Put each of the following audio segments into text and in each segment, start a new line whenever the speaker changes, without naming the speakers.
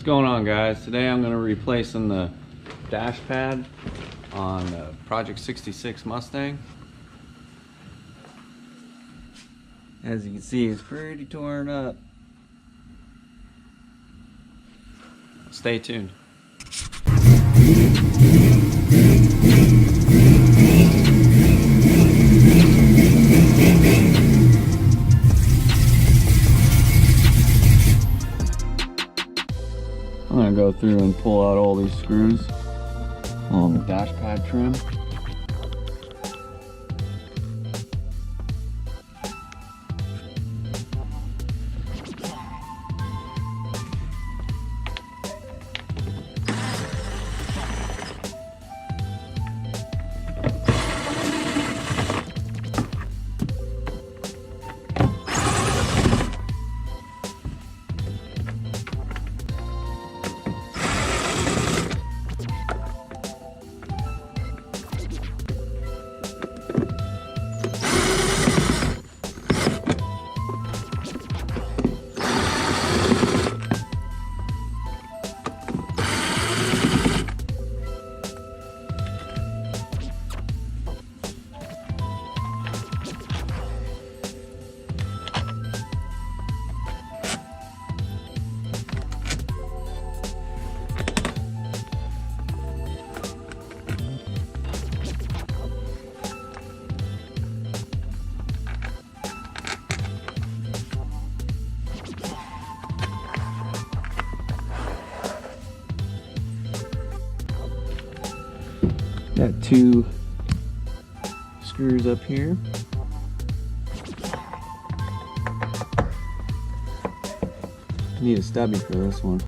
What's going on, guys? Today I'm going to be replacing the dash pad on the Project 66 Mustang. As you can see, it's pretty torn up. Stay tuned. I'm going to go through and pull out all these screws on the dash pad trim. Got two screws up here. Need a stubby for this one.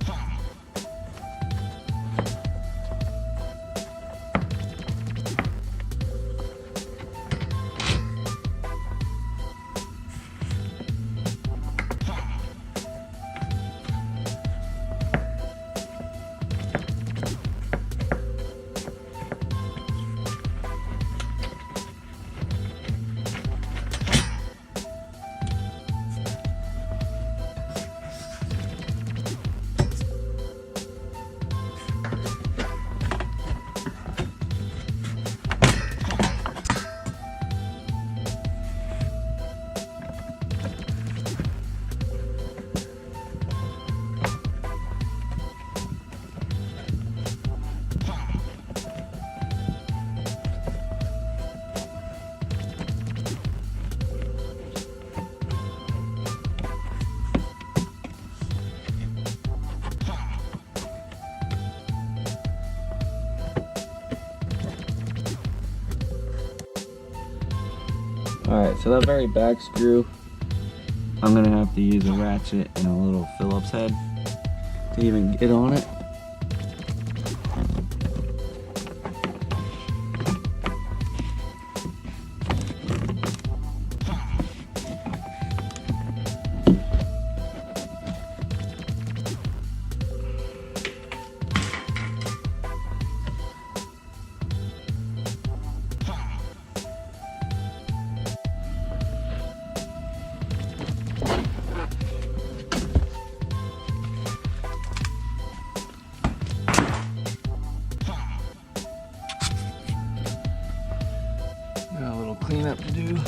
Alright, so that very back screw, I'm going to have to use a ratchet and a little Phillips head to even get on it. Got a little cleanup to do.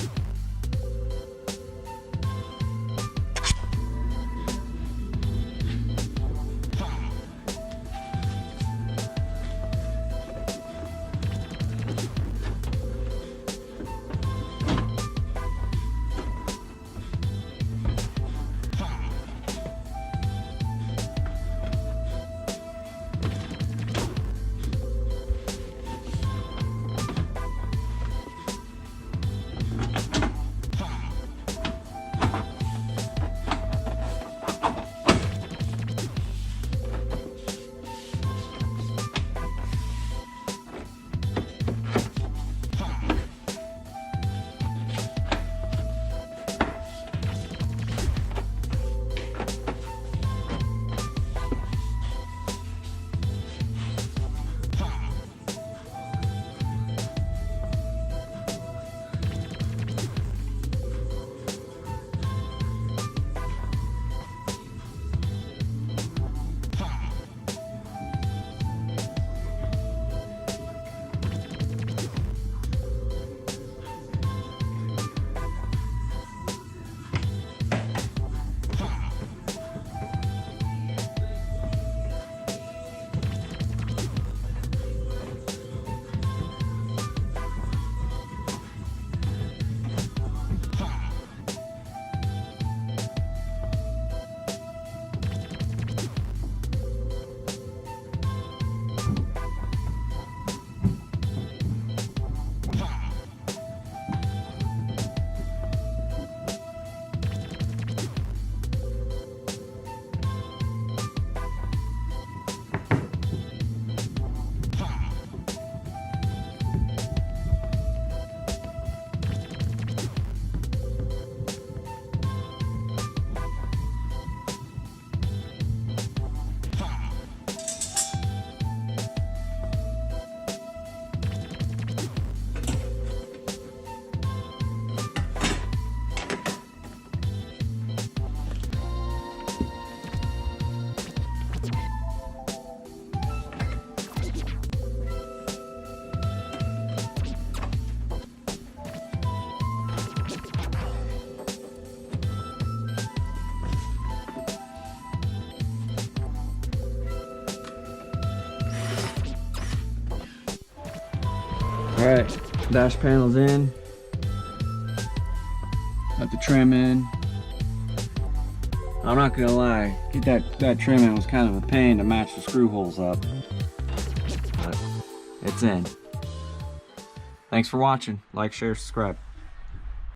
Alright, dash panel's in. Got the trim in. I'm not gonna lie, get that trim in was kind of a pain to match the screw holes up. But it's in. Thanks for watching. Like, share, subscribe.